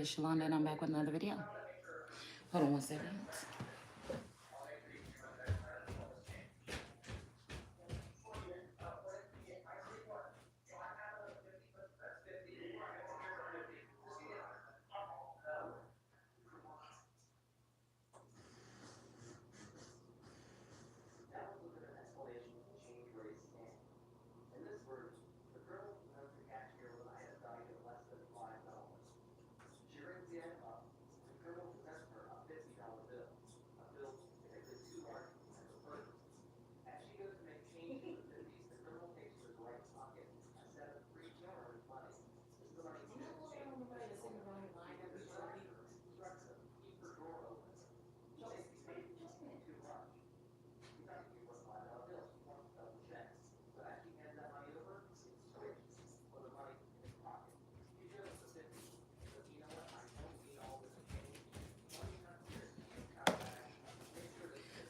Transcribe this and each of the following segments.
is Shalonda, and I'm back with another video. Hold on one second.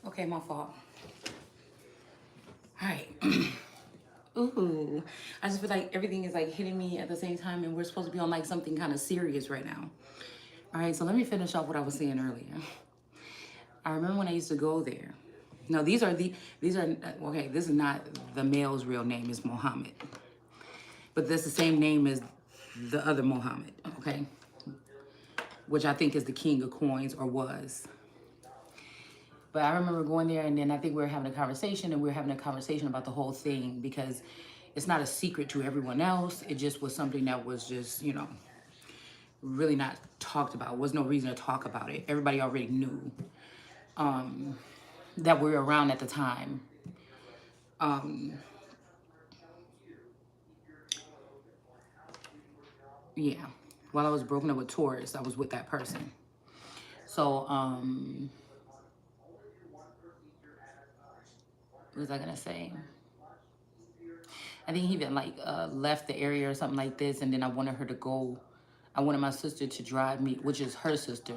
Okay, my fault. All right. Ooh, I just feel like everything is like hitting me at the same time, and we're supposed to be on like something kind of serious right now. All right, so let me finish off what I was saying earlier. I remember when I used to go there. No, these are okay. This is not the male's real name, is Mohammed, but that's the same name as the other Mohammed. Okay, which I think is the king of coins, or was. But I remember going there, and then I think we were having a conversation, and we were having a conversation about the whole thing because it's not a secret to everyone else. It just was something that was just, really not talked about. There was no reason to talk about it. Everybody already knew that we were around at the time. Yeah. While I was broken up with Taurus, I was with that person. So, what was I gonna say? I think he even like left the area or something like this, and then I wanted her to go. I wanted my sister to drive me, which is her sister,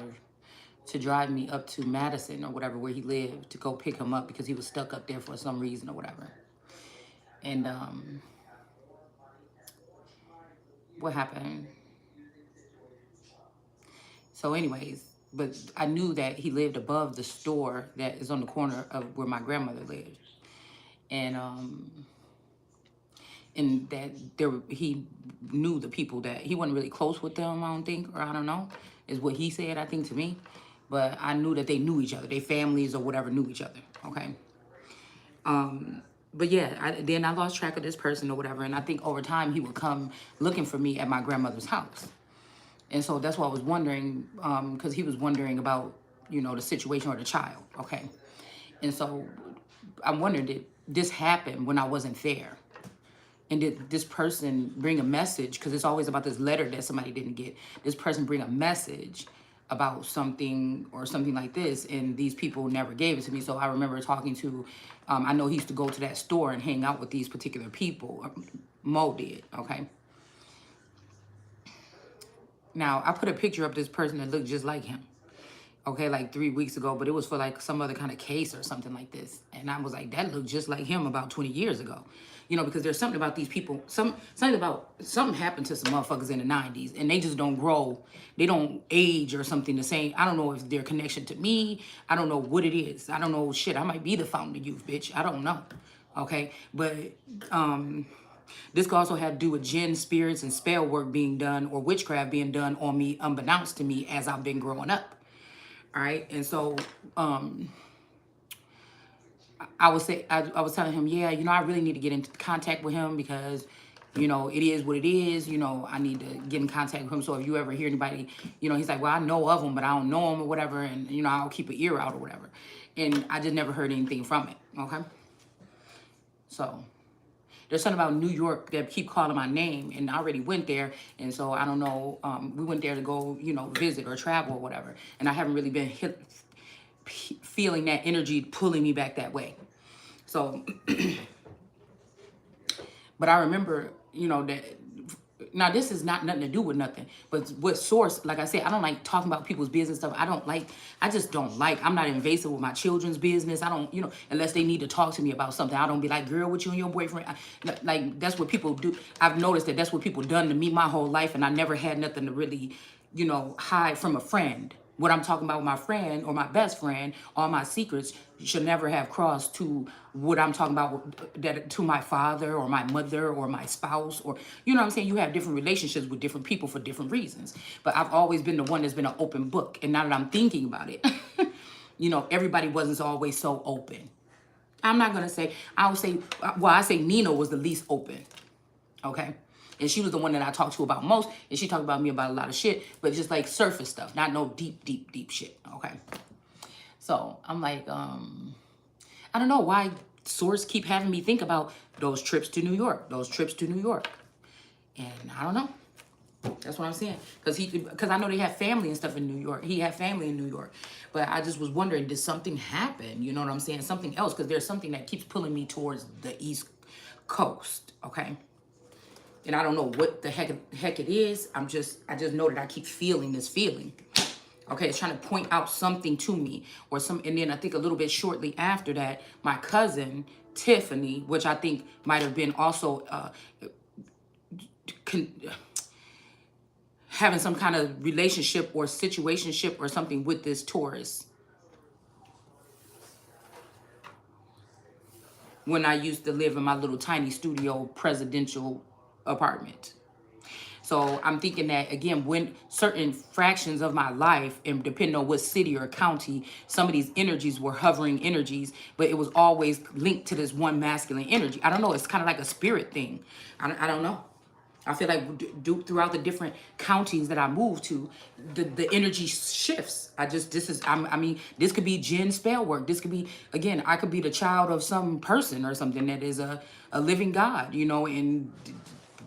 to drive me up to Madison or whatever where he lived to go pick him up because he was stuck up there for some reason or whatever. And what happened? So, anyways, but I knew that he lived above the store that is on the corner of where my grandmother lived, and that he knew the people that he wasn't really close with them. I don't think, or I don't know, is what he said. I think to me, but I knew that they knew each other. Their families or whatever knew each other. Okay. But yeah, then I lost track of this person or whatever, and I think over time he would come looking for me at my grandmother's house. And so that's why I was wondering, because he was wondering about, the situation or the child, okay? And so I'm wondering, did this happen when I wasn't there? And did this person bring a message? Because it's always about this letter that somebody didn't get. This person bring a message about something or something like this, and these people never gave it to me. So I remember talking to, I know he used to go to that store and hang out with these particular people. Mo did, okay? Now, I put a picture of this person that looked just like him, okay, like 3 weeks ago, but it was for like some other kind of case or something like this. And I was like, that looked just like him about 20 years ago. Because there's something about these people, something happened to some motherfuckers in the 90s and they just don't grow. They don't age or something the same. I don't know if their connection to me. I don't know what it is. I don't know, shit, I might be the fountain of youth, bitch. I don't know, okay? But, this could also have to do with jinn spirits and spell work being done or witchcraft being done on me, unbeknownst to me as I've been growing up. All right. And so I was telling him, yeah, I really need to get into contact with him because, it is what it is. I need to get in contact with him. So if you ever hear anybody, he's like, well, I know of him, but I don't know him or whatever. And, I'll keep an ear out or whatever. And I just never heard anything from it. Okay. So there's something about New York that keep calling my name, and I already went there, and so I don't know. We went there to go, visit or travel or whatever, and I haven't really been feeling that energy pulling me back that way. So, but I remember, that. Now, this is not nothing to do with nothing, but with source, like I said, I don't like talking about people's business stuff. I just don't like, I'm not invasive with my children's business. I don't, unless they need to talk to me about something. I don't be like, girl, what you and your boyfriend, like, that's what people do. I've noticed that that's what people done to me my whole life, and I never had nothing to really you know, hide from a friend. What I'm talking about with my friend or my best friend, all my secrets should never have crossed to what I'm talking about, that to my father or my mother or my spouse, or, you know what I'm saying? You have different relationships with different people for different reasons. But I've always been the one that's been an open book. And now that I'm thinking about it, you know, everybody wasn't always so open. I'm not going to say, I would say, well, I say Nina was the least open. Okay. And she was the one that I talked to about most. And she talked about me about a lot of shit, but just like surface stuff, not no deep, deep, deep shit. Okay. So I'm like, I don't know why source keep having me think about those trips to New York, those trips to New York. And I don't know. That's what I'm saying. Because I know they have family and stuff in New York. He had family in New York. But I just was wondering, did something happen? You know what I'm saying? Something else. Because there's something that keeps pulling me towards the East Coast. Okay. And I don't know what the heck it is. I just know that I keep feeling this feeling. Okay, it's trying to point out something to me or some. And then I think a little bit shortly after that, my cousin Tiffany, which I think might have been also having some kind of relationship or situationship or something with this Taurus. When I used to live in my little tiny studio presidential apartment. So I'm thinking that, again, when certain fractions of my life, and depending on what city or county, some of these energies were hovering energies, but it was always linked to this one masculine energy. I don't know. It's kind of like a spirit thing. I don't know. I feel like throughout the different counties that I moved to, the energy shifts. I mean, this could be Jinn spell work. This could be, again, I could be the child of some person or something that is a living God, you know, and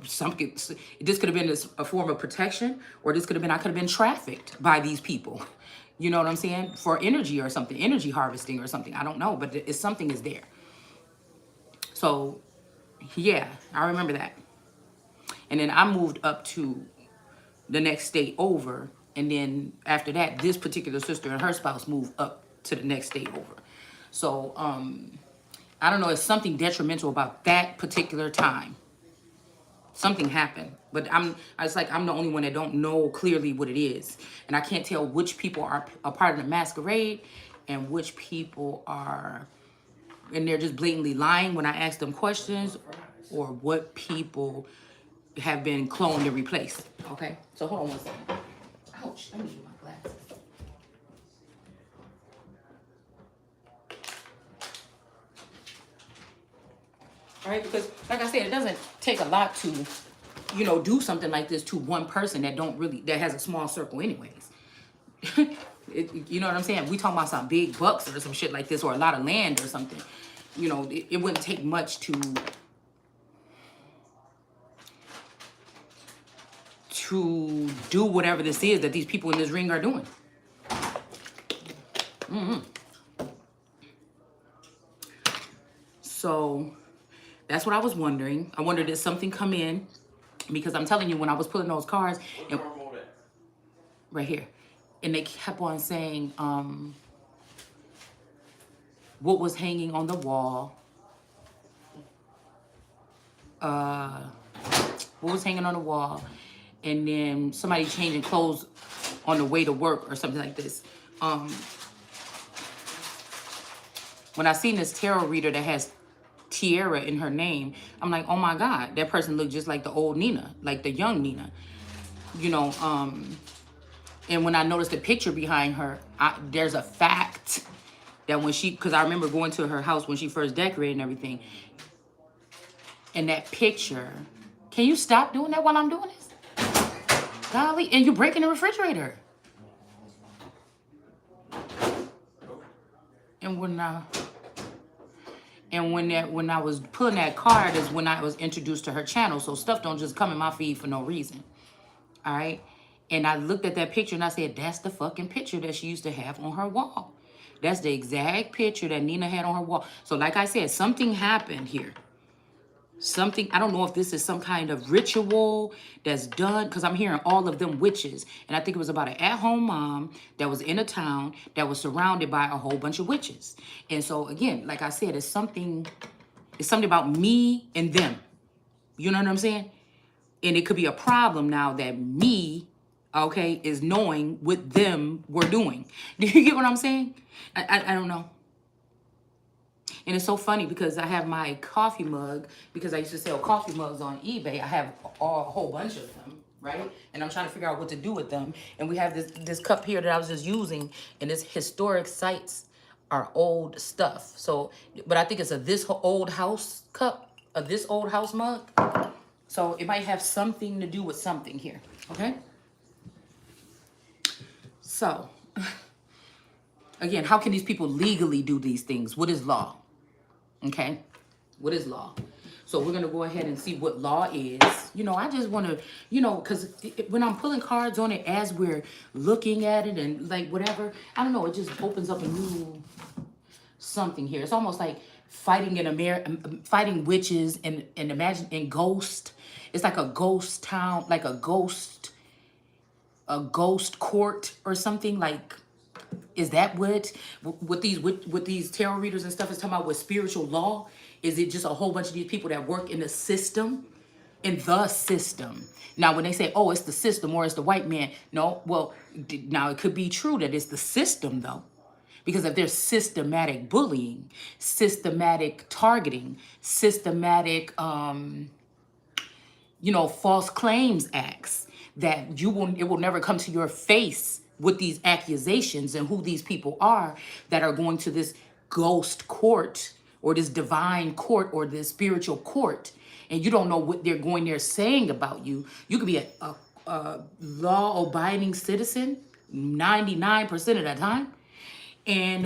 something. This could have been a form of protection, or this could have been, I could have been trafficked by these people. You know what I'm saying? For energy or something, energy harvesting or something. I don't know, but it's something is there. So, yeah, I remember that. And then I moved up to the next state over. And then after that, this particular sister and her spouse moved up to the next state over. So, I don't know, it's something detrimental about that particular time. Something happened, but it's like I'm the only one that don't know clearly what it is. And I can't tell which people are a part of the masquerade and which people are, and they're just blatantly lying when I ask them questions, or what people have been cloned and replaced. Okay, so hold on one second. Ouch, let me use my glasses. All right, because like I said, it doesn't take a lot to, you know, do something like this to one person that has a small circle anyways. You know what I'm saying? We talking about some big bucks or some shit like this, or a lot of land or something. You know, it wouldn't take much to do whatever this is that these people in this ring are doing. So that's what I was wondering. I wondered, did something come in? Because I'm telling you, when I was pulling those cards, right here, and they kept on saying, what was hanging on the wall? What was hanging on the wall? And then somebody changing clothes on the way to work or something like this. When I seen this tarot reader that has Tiara in her name, I'm like, oh my God, that person looked just like the old Nina, like the young Nina, you know. And when I noticed the picture behind her, there's a fact that because I remember going to her house when she first decorated and everything, and that picture, can you stop doing that while I'm doing this? Golly, and you're breaking the refrigerator. And when I was pulling that card is when I was introduced to her channel. So stuff don't just come in my feed for no reason. All right. And I looked at that picture and I said, that's the fucking picture that she used to have on her wall. That's the exact picture that Nina had on her wall. So like I said, something happened here. Something, I don't know if this is some kind of ritual that's done, because I'm hearing all of them witches. And I think it was about an at-home mom that was in a town that was surrounded by a whole bunch of witches. And so again, like I said, it's something about me and them. You know what I'm saying? And it could be a problem now that me okay, is knowing what them were doing. Do you get what I'm saying? I don't know. And it's so funny because I have my coffee mug, because I used to sell coffee mugs on eBay. I have a whole bunch of them, right? And I'm trying to figure out what to do with them. And we have this cup here that I was just using, and it's historic sites are old stuff. So, but I think it's a this old house cup, a this old house mug. So it might have something to do with something here, okay? So, again, how can these people legally do these things? What is law? Okay, what is law? So we're gonna go ahead and see what law is. You know, I just want to, you know, because when I'm pulling cards on it as we're looking at it and like whatever, I don't know, it just opens up a new something here. It's almost like fighting fighting witches and imagine in Ghost. It's like a ghost town, like a ghost court or something. Like, is that what these tarot readers and stuff is talking about with spiritual law? Is it just a whole bunch of these people that work in the system? In the system. Now, when they say, oh, it's the system or it's the white man, no, well, now it could be true that it's the system though. Because if there's systematic bullying, systematic targeting, systematic, false claims acts, that it will never come to your face with these accusations and who these people are that are going to this ghost court or this divine court or this spiritual court, and you don't know what they're going there saying about you. You could be a law-abiding citizen 99% of the time, and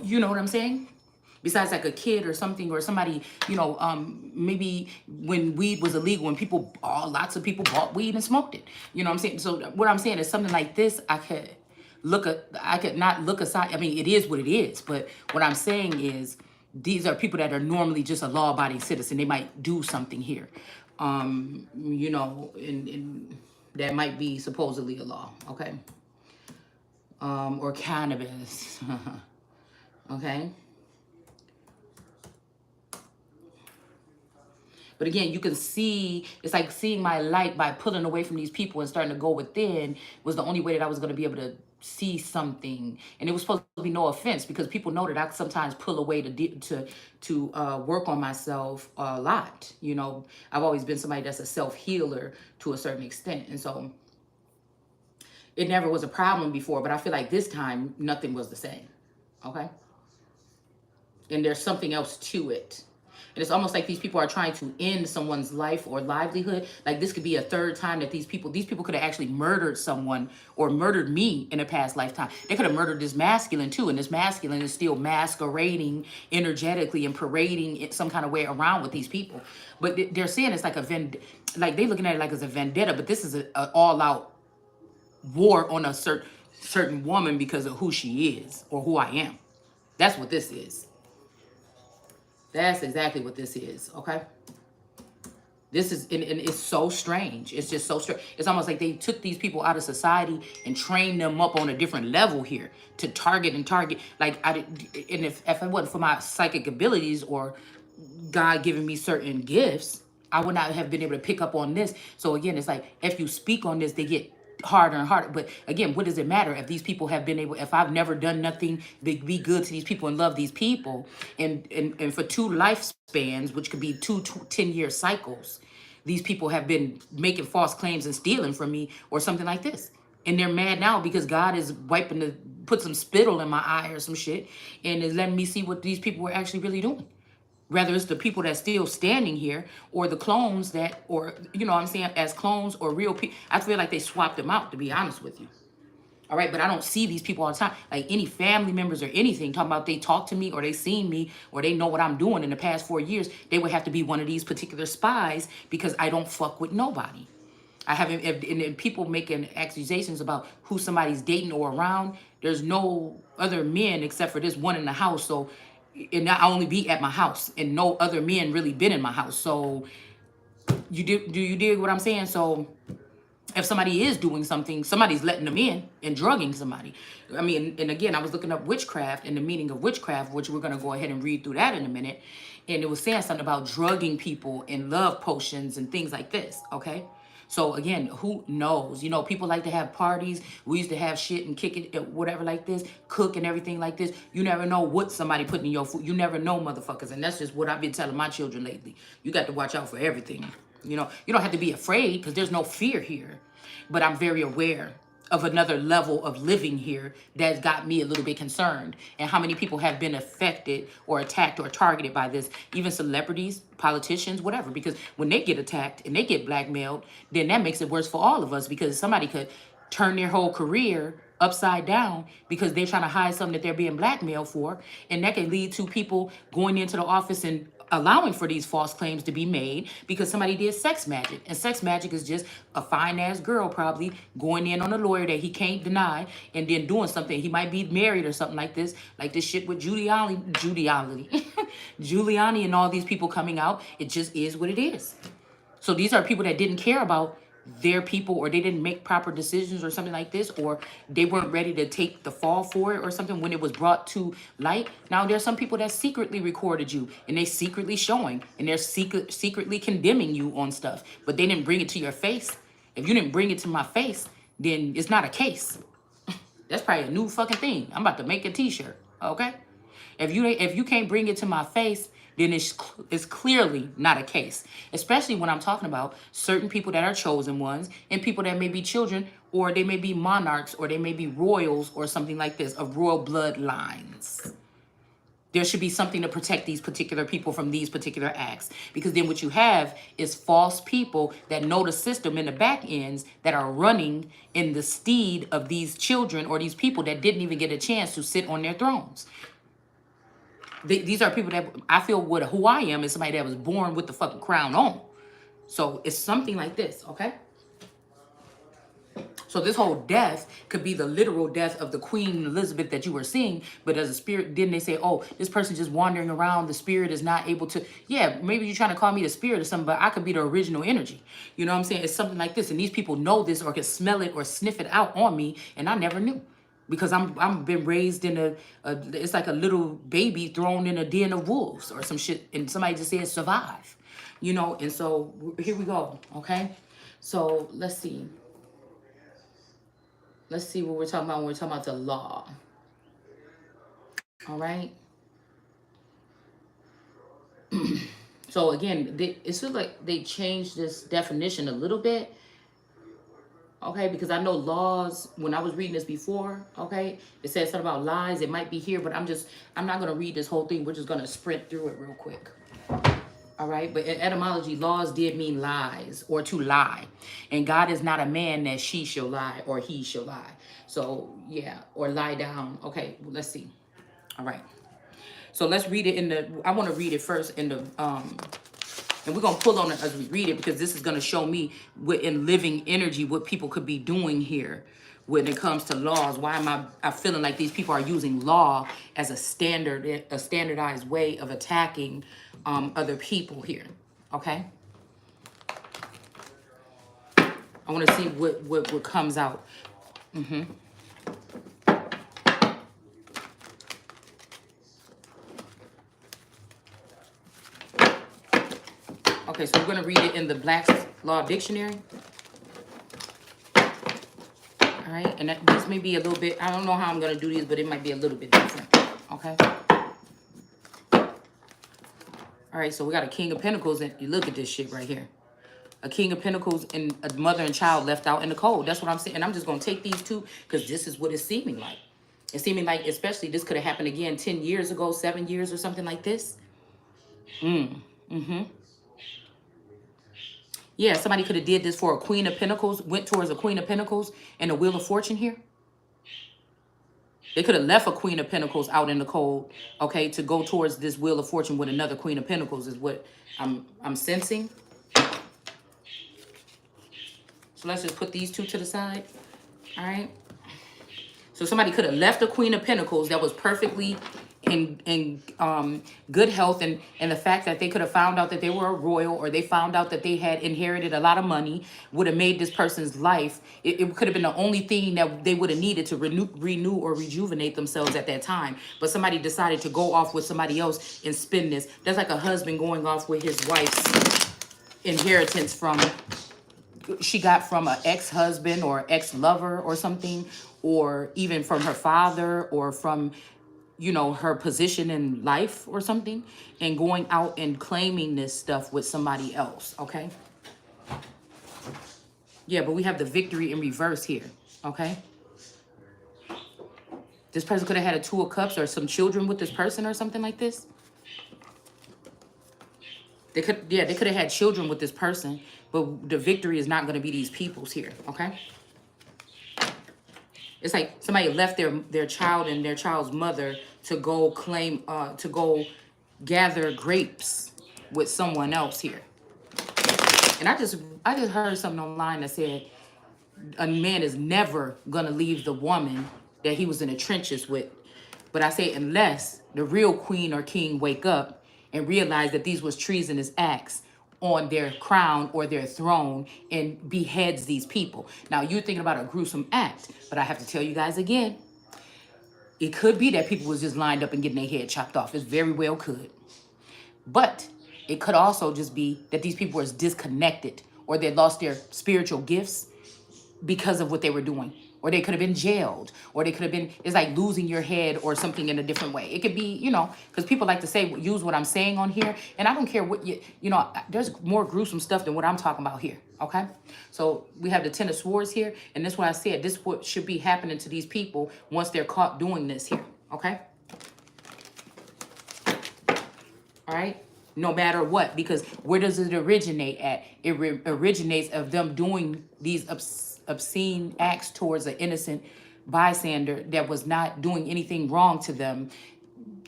you know what I'm saying? Besides like a kid or something or somebody, maybe when weed was illegal, when lots of people bought weed and smoked it. You know what I'm saying? So what I'm saying is something like this, I could not look aside. I mean, it is what it is. But what I'm saying is these are people that are normally just a law-abiding citizen. They might do something here, and that might be supposedly a law, okay? Or cannabis, okay? But again, you can see, it's like seeing my light by pulling away from these people and starting to go within was the only way that I was going to be able to see something. And it was supposed to be no offense because people know that I sometimes pull away to work on myself a lot. You know, I've always been somebody that's a self-healer to a certain extent. And so it never was a problem before, but I feel like this time nothing was the same. Okay? And there's something else to it. And it's almost like these people are trying to end someone's life or livelihood. Like this could be a third time that these people could have actually murdered someone or murdered me in a past lifetime. They could have murdered this masculine too. And this masculine is still masquerading energetically and parading in some kind of way around with these people. But they're saying it's like like they're looking at it like it's a vendetta, but this is an all out war on a certain woman because of who she is or who I am. That's what this is. That's exactly what this is, okay? This is, and it's so strange. It's just so strange. It's almost like they took these people out of society and trained them up on a different level here to target. Like, and if it wasn't for my psychic abilities or God giving me certain gifts, I would not have been able to pick up on this. So again, it's like, if you speak on this, they get harder and harder. But again, what does it matter if these people have been able, if I've never done nothing to be good to these people and love these people, and for 2 lifespans, which could be 2 10-year cycles, these people have been making false claims and stealing from me or something like this. And they're mad now because God is put some spittle in my eye or some shit and is letting me see what these people were actually really doing. Whether it's the people that's still standing here or the clones that, or, you know what I'm saying, as clones or real people. I feel like they swapped them out, to be honest with you. All right, but I don't see these people all the time. Like any family members or anything talking about they talk to me or they seen me or they know what I'm doing in the past 4 years, they would have to be one of these particular spies because I don't fuck with nobody. I haven't, and people making accusations about who somebody's dating or around. There's no other men except for this one in the house. So, and I only be at my house and no other men really been in my house. So do you dig what I'm saying? So if somebody is doing something, somebody's letting them in and drugging somebody. I mean, and again, I was looking up witchcraft and the meaning of witchcraft, which we're going to go ahead and read through that in a minute. And it was saying something about drugging people and love potions and things like this. Okay. So again, who knows? You know, people like to have parties. We used to have shit and kick it, whatever like this, cook and everything like this. You never know what somebody put in your food. You never know, motherfuckers. And that's just what I've been telling my children lately. You got to watch out for everything. You know, you don't have to be afraid because there's no fear here. But I'm very aware of another level of living here that's got me a little bit concerned, and how many people have been affected or attacked or targeted by this, even celebrities, politicians, whatever, because when they get attacked and they get blackmailed, then that makes it worse for all of us, because somebody could turn their whole career upside down because they're trying to hide something that they're being blackmailed for, and that can lead to people going into the office and allowing for these false claims to be made because somebody did sex magic. And sex magic is just a fine ass girl probably going in on a lawyer that he can't deny and then doing something. He might be married or something like this shit with Giuliani and all these people coming out. It just is what it is. So these are people that didn't care about their people, or they didn't make proper decisions or something like this, or they weren't ready to take the fall for it or something when it was brought to light. Now there's some people that secretly recorded you and they secretly showing and they're secretly condemning you on stuff, but they didn't bring it to your face. If you didn't bring it to my face, then it's not a case. That's probably a new fucking thing. I'm about to make a t-shirt, okay? If you can't bring it to my face, then it's clearly not a case. Especially when I'm talking about certain people that are chosen ones and people that may be children, or they may be monarchs, or they may be royals or something like this, of royal bloodlines. There should be something to protect these particular people from these particular acts. Because then what you have is false people that know the system in the back ends, that are running in the stead of these children or these people that didn't even get a chance to sit on their thrones. These are people that I feel who I am is somebody that was born with the fucking crown on. So it's something like this, okay? So this whole death could be the literal death of the Queen Elizabeth that you were seeing, but as a spirit, then they say, oh, this person just wandering around, the spirit is not able to, yeah, maybe you're trying to call me the spirit or something, but I could be the original energy. You know what I'm saying? It's something like this, and these people know this or can smell it or sniff it out on me, and I never knew. Because I'm been raised in it's like a little baby thrown in a den of wolves or some shit, and somebody just said survive, you know. And so here we go, okay? So let's see what we're talking about when we're talking about the law. All right. So again, it feels like they changed this definition a little bit. Okay, because I know laws, when I was reading this before, okay, it said something about lies. It might be here, but I'm not going to read this whole thing. We're just going to sprint through it real quick. All right, but in etymology, laws did mean lies or to lie. And God is not a man that she shall lie or he shall lie. So, yeah, or lie down. Okay, well, let's see. All right. So let's read it I want to read it first in the, and we're going to pull on it as we read it, because this is going to show me in living energy what people could be doing here when it comes to laws. Why am I feeling like these people are using law as a standardized way of attacking other people here, okay? I want to see what comes out. Okay, so we're going to read it in the Black's Law Dictionary. All right, and this may be a little bit, I don't know how I'm going to do these, but it might be a little bit different, okay? All right, so we got a King of Pentacles, and you look at this shit right here. A King of Pentacles and a mother and child left out in the cold. That's what I'm saying. And I'm just going to take these two because this is what it's seeming like. It's seeming like, especially, this could have happened again 10 years ago, 7 years or something like this. Yeah, somebody could have did this for a Queen of Pentacles, went towards a Queen of Pentacles and a Wheel of Fortune here. They could have left a Queen of Pentacles out in the cold, okay, to go towards this Wheel of Fortune with another Queen of Pentacles is what I'm sensing. So let's just put these two to the side, all right? So somebody could have left a Queen of Pentacles that was perfectly in good health, and the fact that they could have found out that they were a royal, or they found out that they had inherited a lot of money, would have made this person's life, it could have been the only thing that they would have needed to renew or rejuvenate themselves at that time. But somebody decided to go off with somebody else and spend this. That's like a husband going off with his wife's inheritance from she got from an ex-husband or ex-lover or something, or even from her father, or from, you know, her position in life or something, and going out and claiming this stuff with somebody else, okay? Yeah, but we have the victory in reverse here, okay? This person could have had a Two of Cups or some children with this person or something like this. They could, yeah, they could have had children with this person, but the victory is not going to be these people's here, okay? It's like somebody left their child and their child's mother to go claim, to go gather grapes with someone else here. And I just heard something online that said a man is never gonna leave the woman that he was in the trenches with. But I say unless the real queen or king wake up and realize that these was treasonous acts on their crown or their throne and beheads these people. Now you're thinking about a gruesome act, but I have to tell you guys again, it could be that people was just lined up and getting their head chopped off. It very well could. But it could also just be that these people were disconnected, or they lost their spiritual gifts because of what they were doing. Or they could have been jailed, or they could have been, it's like losing your head or something in a different way. It could be, you know, because people like to say, use what I'm saying on here. And I don't care what you know, there's more gruesome stuff than what I'm talking about here, okay? So we have the Ten of Swords here. And this is what I said, this is what should be happening to these people once they're caught doing this here, okay? All right, no matter what, because where does it originate at? It originates of them doing these obscene acts towards an innocent bystander that was not doing anything wrong to them,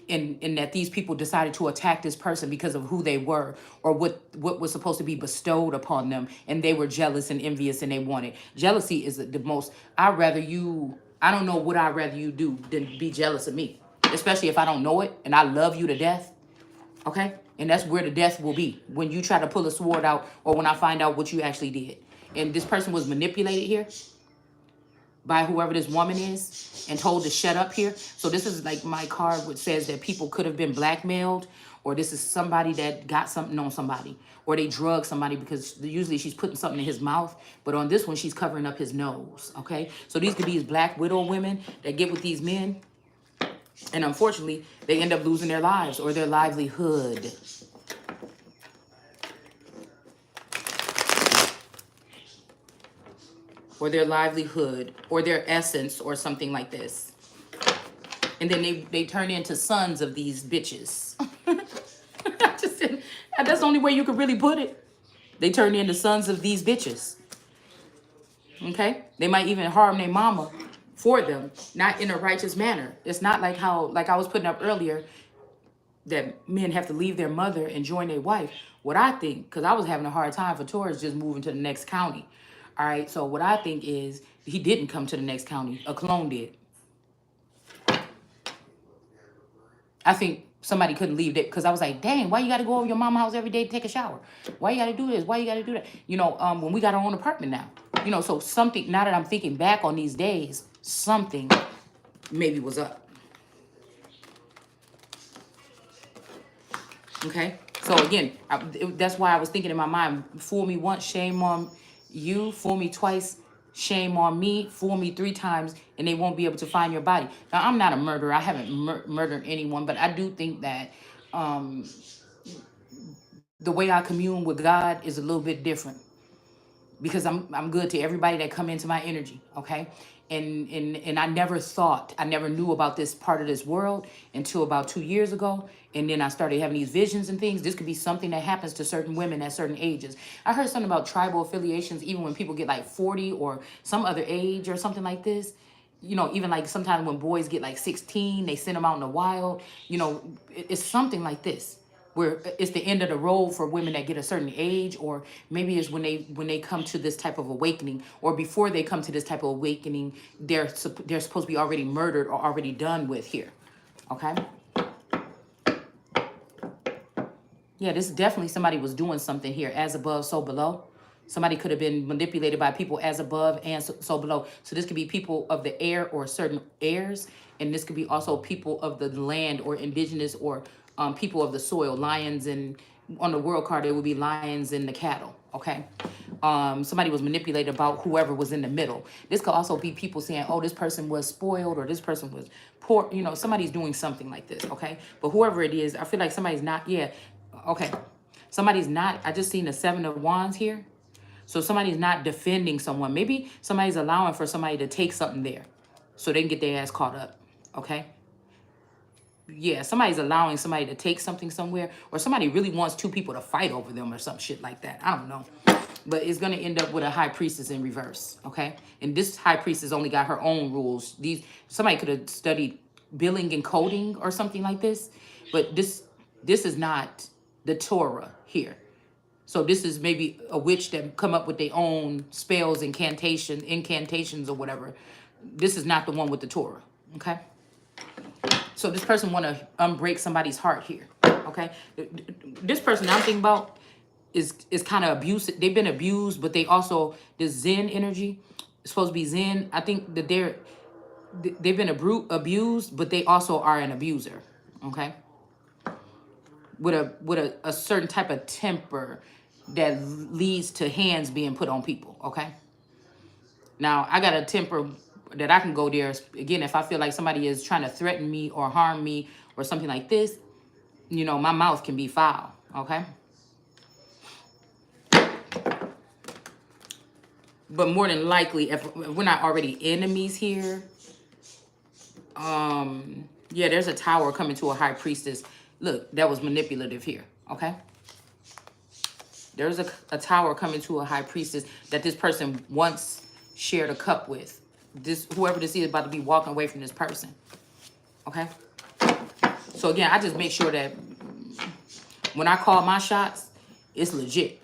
and that these people decided to attack this person because of who they were, or what was supposed to be bestowed upon them, and they were jealous and envious, and they wanted. Jealousy is the most, I don't know what I'd rather you do than be jealous of me, especially if I don't know it and I love you to death. Okay? And that's where the death will be, when you try to pull a sword out, or when I find out what you actually did. And this person was manipulated here by whoever this woman is and told to shut up here. So this is like my card, which says that people could have been blackmailed, or this is somebody that got something on somebody, or they drugged somebody, because usually she's putting something in his mouth, but on this one she's covering up his nose. Okay? So these could be his black widow women that get with these men. And unfortunately, they end up losing their lives or their livelihood. Or their livelihood, or their essence, or something like this. And then they turn into sons of these bitches. That's the only way you could really put it. They turn into sons of these bitches. Okay? They might even harm their mama for them, not in a righteous manner. It's not like how, like I was putting up earlier, that men have to leave their mother and join their wife. What I think, because I was having a hard time for Taurus just moving to the next county. All right, so what I think is he didn't come to the next county. A clone did. I think somebody couldn't leave it, because I was like, dang, why you got to go over your mama's house every day to take a shower? Why you got to do this? Why you got to do that? You know, when we got our own apartment now. You know, so something, now that I'm thinking back on these days, something maybe was up. Okay? So again, that's why I was thinking in my mind, fool me once, shame on you. Fool me twice, shame on me. Fool me 3 times, and they won't be able to find your body. Now, I'm not a murderer. I haven't murdered anyone, but I do think that the way I commune with God is a little bit different, because I'm good to everybody that come into my energy, okay? And I never knew about this part of this world until about 2 years ago. And then I started having these visions and things. This could be something that happens to certain women at certain ages. I heard something about tribal affiliations, even when people get like 40 or some other age or something like this. You know, even like sometimes when boys get like 16, they send them out in the wild. You know, it's something like this, where it's the end of the road for women that get a certain age, or maybe it's when they come to this type of awakening, or before they come to this type of awakening, they're supposed to be already murdered or already done with here. Okay? Yeah, this is definitely somebody was doing something here, as above, so below. Somebody could have been manipulated by people as above and so below. So this could be people of the air or certain airs. And this could be also people of the land, or indigenous, or people of the soil, lions and on the world card, it would be lions and the cattle. Okay. Somebody was manipulated about whoever was in the middle. This could also be people saying, oh, this person was spoiled or this person was poor. You know, somebody's doing something like this. Okay. But whoever it is, I feel like somebody's not, yeah. Okay. Somebody's not, I just seen the 7 of Wands here. So somebody's not defending someone. Maybe somebody's allowing for somebody to take something there so they can get their ass caught up. Okay. Yeah, somebody's allowing somebody to take something somewhere, or somebody really wants two people to fight over them or some shit like that. I don't know. But it's going to end up with a high priestess in reverse, okay? And this high priestess only got her own rules. Somebody could have studied billing and coding or something like this, but this is not the Torah here. So this is maybe a witch that come up with their own spells, incantations or whatever. This is not the one with the Torah, okay? So this person want to unbreak somebody's heart here, okay? This person I'm thinking about is kind of abusive. They've been abused, but they also, this Zen energy, it's supposed to be Zen. I think that they've been abused, but they also are an abuser, okay? With a certain type of temper that leads to hands being put on people, okay? Now, I got a temper that I can go there. Again, if I feel like somebody is trying to threaten me or harm me or something like this, you know, my mouth can be foul, okay? But more than likely, if we're not already enemies here, yeah, there's a tower coming to a high priestess. Look, that was manipulative here, okay? There's a tower coming to a high priestess that this person once shared a cup with. Whoever this is about to be walking away from this person, okay? So again, I just make sure that when I call my shots, it's legit.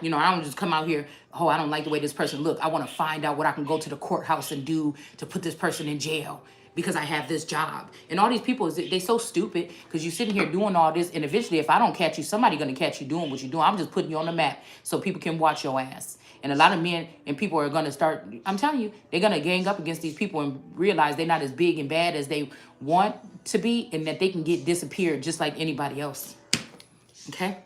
You know, I don't just come out here, oh, I don't like the way this person look. I want to find out what I can go to the courthouse and do to put this person in jail because I have this job. And all these people, they so stupid because you're sitting here doing all this. And eventually, if I don't catch you, somebody going to catch you doing what you're doing. I'm just putting you on the map so people can watch your ass. And a lot of men and people are going to start, I'm telling you, they're going to gang up against these people and realize they're not as big and bad as they want to be and that they can get disappeared just like anybody else. Okay?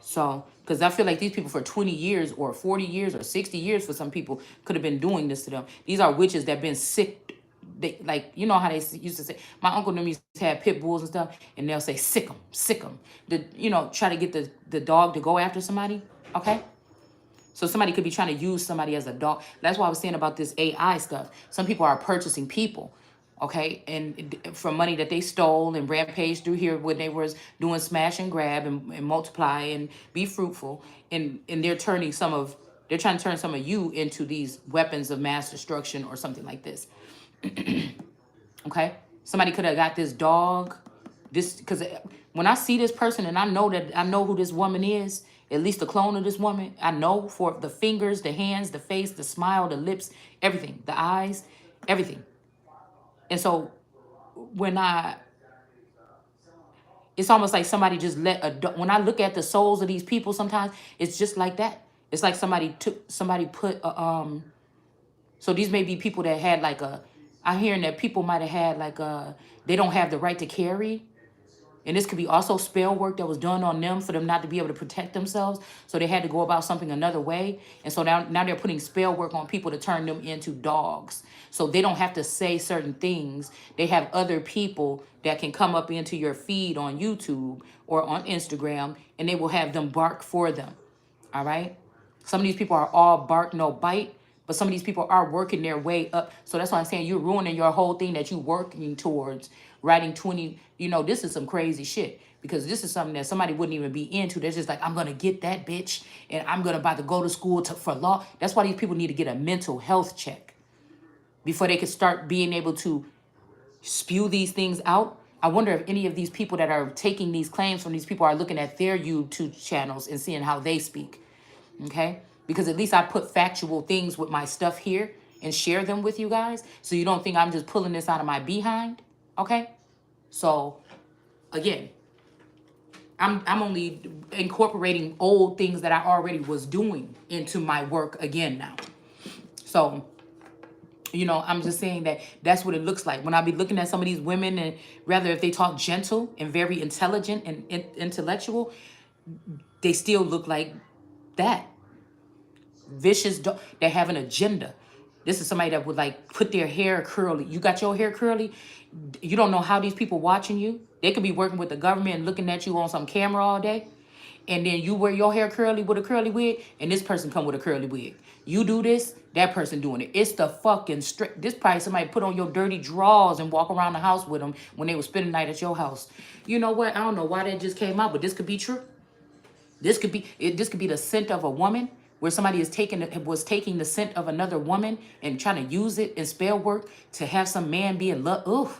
So, because I feel like these people for 20 years or 40 years or 60 years for some people could have been doing this to them. These are witches that have been sick. They, like, you know how they used to say, my uncle and them used to have pit bulls and stuff, and they'll say, sick them, sick them. You know, try to get the dog to go after somebody, okay? So somebody could be trying to use somebody as a dog. That's why I was saying about this AI stuff. Some people are purchasing people, okay, and from money that they stole and rampaged through here when they was doing smash and grab and multiply and be fruitful, and they're trying to turn some of you into these weapons of mass destruction or something like this. Okay, somebody could have got this dog, this, because when I see this person and I know who this woman is, at least the clone of this woman, I know for the fingers, the hands, the face, the smile, the lips, everything, the eyes, everything. And so it's almost like somebody just when I look at the souls of these people, sometimes it's just like that. It's like somebody put so these may be people that had like I'm hearing that people might have had like they don't have the right to carry. And this could be also spell work that was done on them for them not to be able to protect themselves. So they had to go about something another way. And so now they're putting spell work on people to turn them into dogs. So they don't have to say certain things. They have other people that can come up into your feed on YouTube or on Instagram, and they will have them bark for them. All right? Some of these people are all bark, no bite. But some of these people are working their way up. So that's why I'm saying you're ruining your whole thing that you're working towards. Writing 20, you know, this is some crazy shit. Because this is something that somebody wouldn't even be into. They're just like, I'm going to get that bitch. And I'm going to about to go to school for law. That's why these people need to get a mental health check. Before they can start being able to spew these things out. I wonder if any of these people that are taking these claims from these people are looking at their YouTube channels and seeing how they speak. Okay? Because at least I put factual things with my stuff here and share them with you guys. So you don't think I'm just pulling this out of my behind. Okay? So, again, I'm only incorporating old things that I already was doing into my work again now. So, You know, I'm just saying that that's what it looks like. When I be looking at some of these women, and rather if they talk gentle and very intelligent and intellectual, they still look like that. Vicious, they have an agenda. This is somebody that would like put their hair curly. You got your hair curly. You don't know how these people watching you. They could be working with the government and looking at you on some camera all day. And then you wear your hair curly with a curly wig, and this person come with a curly wig. You do this, that person doing it. It's the fucking strict. This probably somebody put on your dirty drawers and walk around the house with them when they were spending the night at your house. You know what? I don't know why that just came out, but this could be true. This could be it. This could be the scent of a woman, where somebody was taking the scent of another woman and trying to use it in spell work to have some man be in love. Ooh,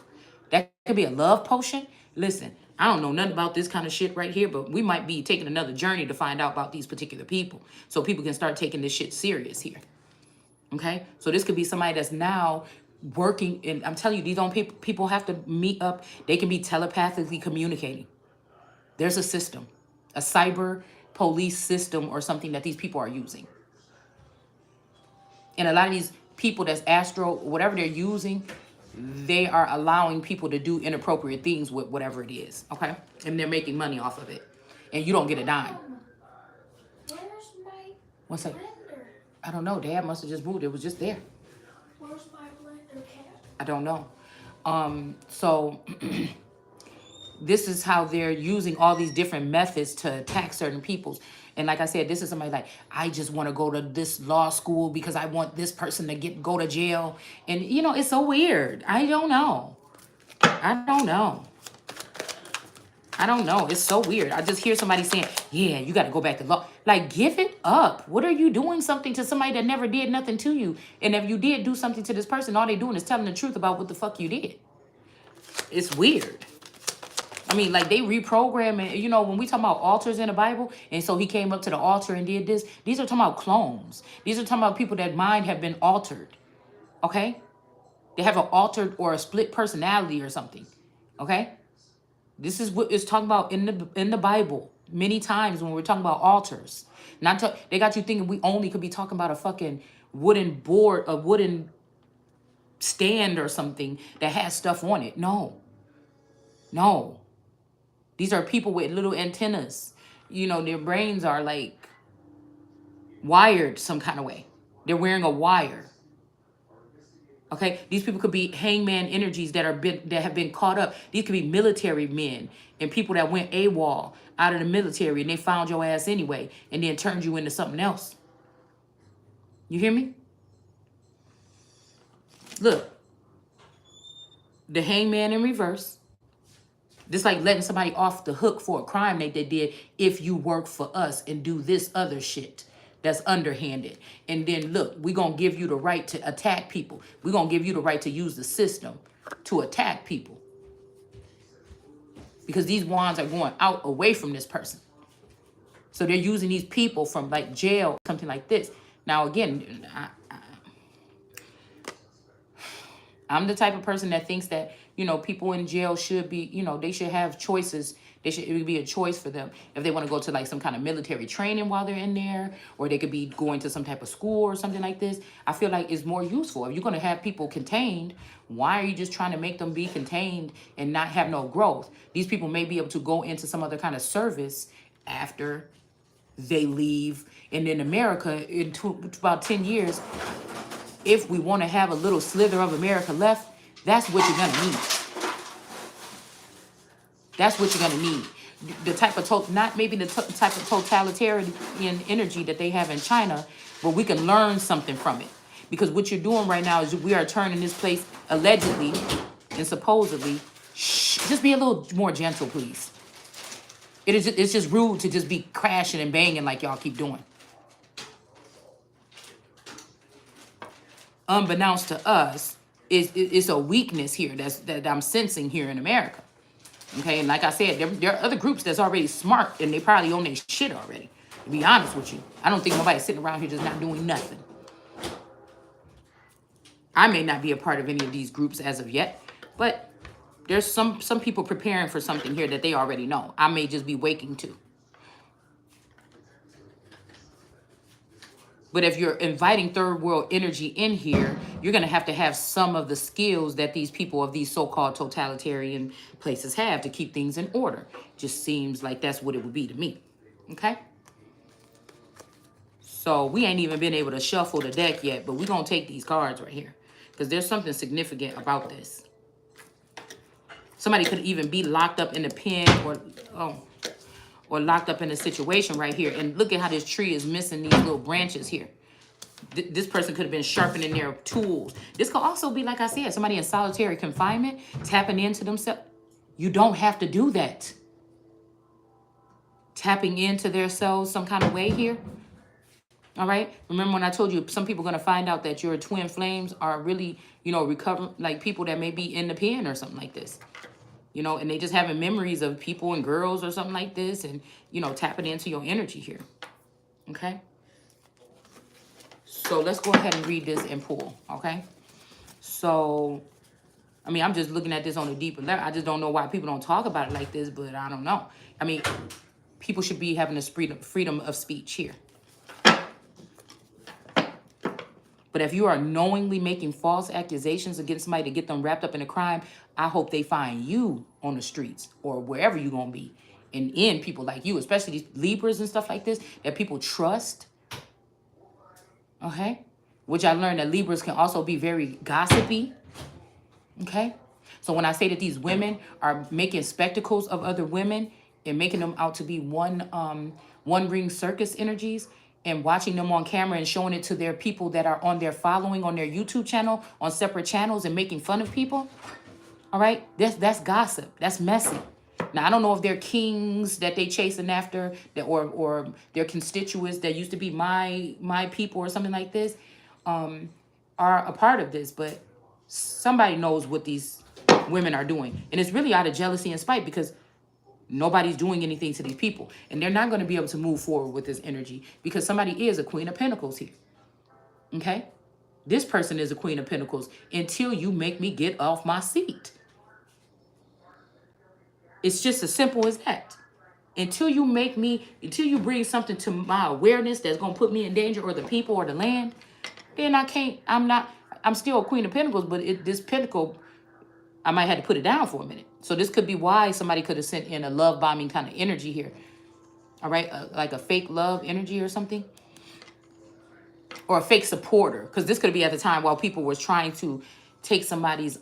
that could be a love potion. Listen, I don't know nothing about this kind of shit right here, but we might be taking another journey to find out about these particular people, so people can start taking this shit serious here. Okay, so this could be somebody that's now working, and I'm telling you, these don't people have to meet up. They can be telepathically communicating. There's a system, a cyber police system or something that these people are using. And a lot of these people that's astro, whatever they're using, they are allowing people to do inappropriate things with whatever it is, okay? And they're making money off of it. And you don't get a dime. Where's my What's that? blender? I don't know. Dad must have just moved. It was just there. Where's my blender cat? I don't know. So this is how they're using all these different methods to attack certain peoples. And like I said, this is somebody like, I just want to go to this law school because I want this person to go to jail. And you know, it's so weird. I don't know. I don't know. I don't know. It's so weird. I just hear somebody saying, yeah, you got to go back to law. Like, give it up. What are you doing something to somebody that never did nothing to you? And if you did do something to this person, all they doing is telling the truth about what the fuck you did. It's weird. I mean, like, they reprogram, you know, when we talk about altars in the Bible, and so he came up to the altar and did this, these are talking about clones. These are talking about people that mind have been altered, okay? They have an altered or a split personality or something, okay? This is what it's talking about in the Bible many times when we're talking about altars. They got you thinking we only could be talking about a fucking wooden board, a wooden stand or something that has stuff on it. No. These are people with little antennas. You know, their brains are like wired some kind of way. They're wearing a wire. Okay, these people could be hangman energies that have been caught up. These could be military men and people that went AWOL out of the military and they found your ass anyway and then turned you into something else. You hear me? Look, the hangman in reverse. Just like letting somebody off the hook for a crime they did if you work for us and do this other shit that's underhanded. And then look, we're going to give you the right to attack people. We're going to give you the right to use the system to attack people. Because these wands are going out away from this person. So they're using these people from like jail, something like this. Now, again, I'm the type of person that thinks that, you know, people in jail should be, you know, they should have choices. It would be a choice for them if they want to go to like some kind of military training while they're in there, or they could be going to some type of school or something like this. I feel like it's more useful. If you're going to have people contained, why are you just trying to make them be contained and not have no growth? These people may be able to go into some other kind of service after they leave. And in America, in about 10 years, if we want to have a little slither of America left, that's what you're going to need. That's what you're going to need. The type of, not maybe the type of totalitarian energy that they have in China, but we can learn something from it. Because what you're doing right now is we are turning this place allegedly and supposedly, just be a little more gentle, please. It's just rude to just be crashing and banging like y'all keep doing. Unbeknownst to us, it's a weakness here that I'm sensing here in America. Okay, and like I said, there are other groups that's already smart and they probably own their shit already. To be honest with you, I don't think nobody's sitting around here just not doing nothing. I may not be a part of any of these groups as of yet, but there's some people preparing for something here that they already know. I may just be waking to. But if you're inviting third world energy in here, you're going to have some of the skills that these people of these so-called totalitarian places have to keep things in order. Just seems like that's what it would be to me. Okay? So we ain't even been able to shuffle the deck yet, but we're going to take these cards right here because there's something significant about this. Somebody could even be locked up in a pen or locked up in a situation right here. And look at how this tree is missing these little branches here. This person could have been sharpening their tools. This could also be, like I said, somebody in solitary confinement, tapping into themselves. You don't have to do that. Tapping into their selves some kind of way here. All right. Remember when I told you some people are going to find out that your twin flames are really, recover, like people that may be in the pen or something like this. And they just having memories of people and girls or something like this and, tapping into your energy here. Okay. So let's go ahead and read this and pull. Okay. So, I mean, I'm just looking at this on a deeper level. I just don't know why people don't talk about it like this, but I don't know. I mean, people should be having this freedom of speech here. But if you are knowingly making false accusations against somebody to get them wrapped up in a crime, I hope they find you on the streets or wherever you're going to be and end people like you, especially these Libras and stuff like this that people trust. Okay? Which I learned that Libras can also be very gossipy. Okay? So when I say that these women are making spectacles of other women and making them out to be one ring circus energies, and watching them on camera and showing it to their people that are on their following on their YouTube channel, on separate channels, and making fun of people. All right, that's gossip. That's messy. Now I don't know if they're kings that they chasing after, that or their constituents that used to be my people or something like this, are a part of this. But somebody knows what these women are doing, and it's really out of jealousy and spite because nobody's doing anything to these people. And they're not going to be able to move forward with this energy because somebody is a Queen of Pentacles here. Okay? This person is a Queen of Pentacles until you make me get off my seat. It's just as simple as that. Until you bring something to my awareness that's going to put me in danger or the people or the land, then I'm still a Queen of Pentacles, but this Pentacle, I might have to put it down for a minute. So this could be why somebody could have sent in a love bombing kind of energy here. All right. Like a fake love energy or something. Or a fake supporter. Because this could be at the time while people were trying to take somebody's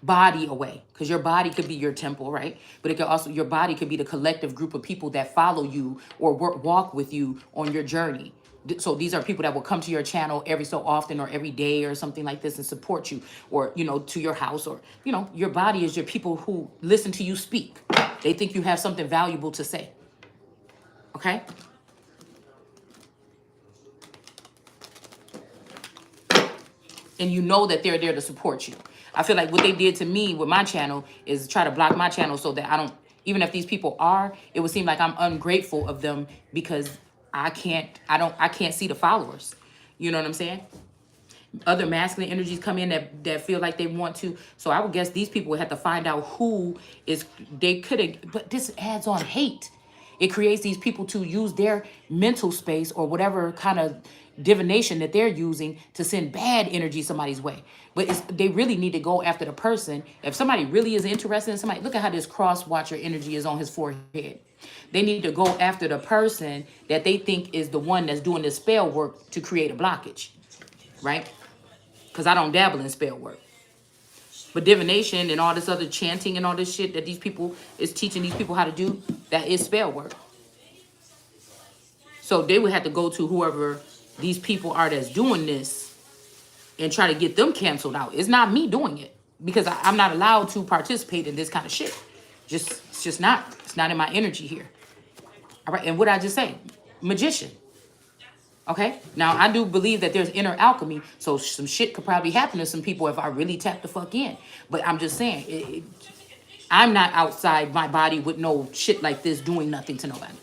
body away. Because your body could be your temple, right? But it could also, your body could be the collective group of people that follow you or walk with you on your journey. So these are people that will come to your channel every so often or every day or something like this and support you or, to your house or, your body is your people who listen to you speak. They think you have something valuable to say. Okay? And you know that they're there to support you. I feel like what they did to me with my channel is try to block my channel so that I don't, even if these people are, it would seem like I'm ungrateful of them because I can't see the followers. You know what I'm saying? Other masculine energies come in that feel like they want to. So I would guess these people would have to find out who is, they could have, but this adds on hate. It creates these people to use their mental space or whatever kind of divination that they're using to send bad energy somebody's way. But they really need to go after the person. If somebody really is interested in somebody, look at how this cross watcher energy is on his forehead. They need to go after the person that they think is the one that's doing the spell work to create a blockage, right? Because I don't dabble in spell work. But divination and all this other chanting and all this shit that these people is teaching these people how to do, that is spell work. So they would have to go to whoever these people are that's doing this and try to get them canceled out. It's not me doing it because I'm not allowed to participate in this kind of shit. It's just not. It's not in my energy here. All right. And what I just say? Magician. Okay. Now, I do believe that there's inner alchemy. So some shit could probably happen to some people if I really tap the fuck in. But I'm just saying, I'm not outside my body with no shit like this doing nothing to nobody.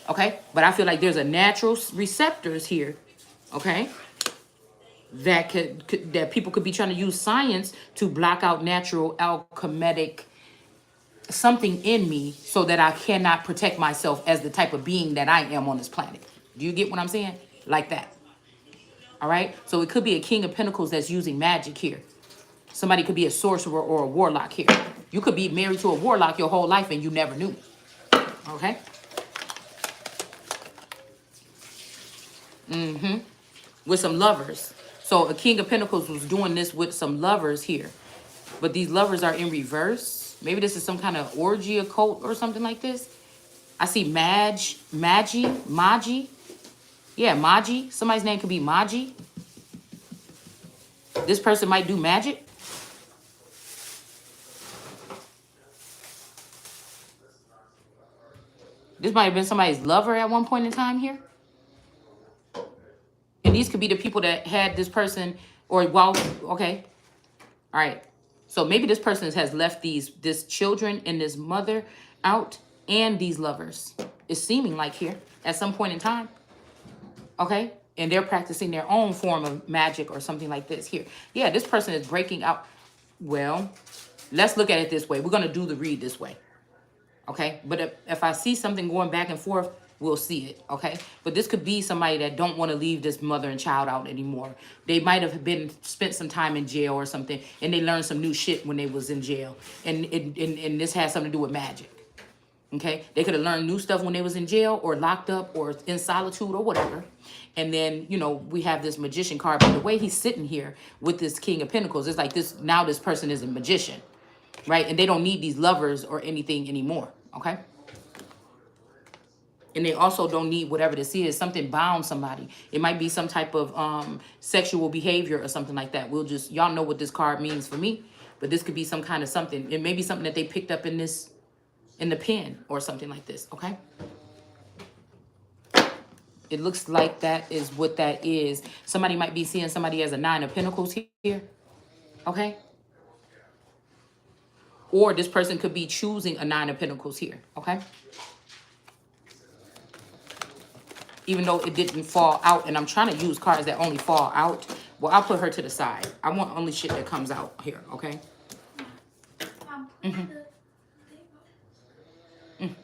Okay. But I feel like there's a natural receptors here. Okay. That that people could be trying to use science to block out natural alchemic something in me so that I cannot protect myself as the type of being that I am on this planet. Do you get what I'm saying? like that. All right. So it could be a King of Pentacles that's using magic here. Somebody could be a sorcerer or a warlock here. You could be married to a warlock your whole life and you never knew. Okay. With some lovers. So a King of Pentacles was doing this with some lovers here. But these lovers are in reverse. Maybe this is some kind of orgy occult or something like this. I see Magi. Yeah, Magi. Somebody's name could be Magi. This person might do magic. This might have been somebody's lover at one point in time here. And these could be the people that had this person or while, okay. All right. So maybe this person has left this children and this mother out and these lovers. It's seeming like here at some point in time. Okay. And they're practicing their own form of magic or something like this here. Yeah, this person is breaking out. Well, let's look at it this way. We're going to do the read this way. Okay. But if I see something going back and forth, we'll see it. Okay. But this could be somebody that don't want to leave this mother and child out anymore. They might have spent some time in jail or something, and they learned some new shit when they was in jail. And this has something to do with magic. Okay. They could have learned new stuff when they was in jail or locked up or in solitude or whatever. And then, you know, we have this magician card, but the way he's sitting here with this King of Pentacles, it's like this, now this person is a magician, right? And they don't need these lovers or anything anymore. Okay. And they also don't need whatever this is. Something bound somebody. It might be some type of sexual behavior or something like that. We'll just, y'all know what this card means for me. But this could be some kind of something. It may be something that they picked up in the pen or something like this. Okay. It looks like that is what that is. Somebody might be seeing somebody as a 9 of Pentacles here. Okay. Or this person could be choosing a 9 of Pentacles here. Okay. Even though it didn't fall out, and I'm trying to use cards that only fall out. Well, I'll put her to the side. I want only shit that comes out here, okay? I'm putting the thing on.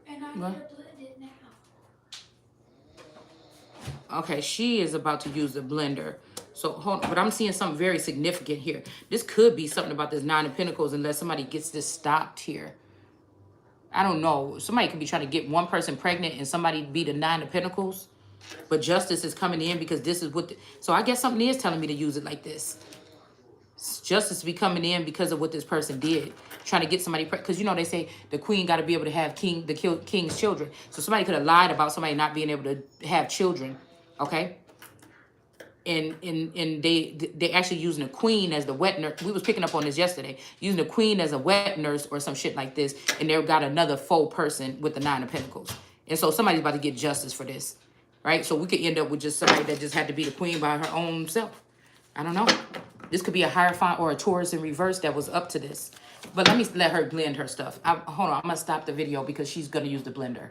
And I need to blend it now. Okay, she is about to use the blender. So, hold on. But I'm seeing something very significant here. This could be something about this 9 of Pentacles unless somebody gets this stopped here. I don't know. Somebody could be trying to get one person pregnant and somebody be the 9 of Pentacles. But justice is coming in because this is what... so I guess something is telling me to use it like this. Justice be coming in because of what this person did. Trying to get somebody pregnant. Because, you know, they say the queen got to be able to have king's children. So somebody could have lied about somebody not being able to have children. Okay? And they actually using a queen as the wet nurse. We was picking up on this yesterday. Using a queen as a wet nurse or some shit like this. And they got another faux person with the 9 of Pentacles. And so somebody's about to get justice for this. Right? So we could end up with just somebody that just had to be the queen by her own self. I don't know. This could be a Hierophant or a Taurus in reverse that was up to this. But let me let her blend her stuff. Hold on. I'm going to stop the video because she's going to use the blender.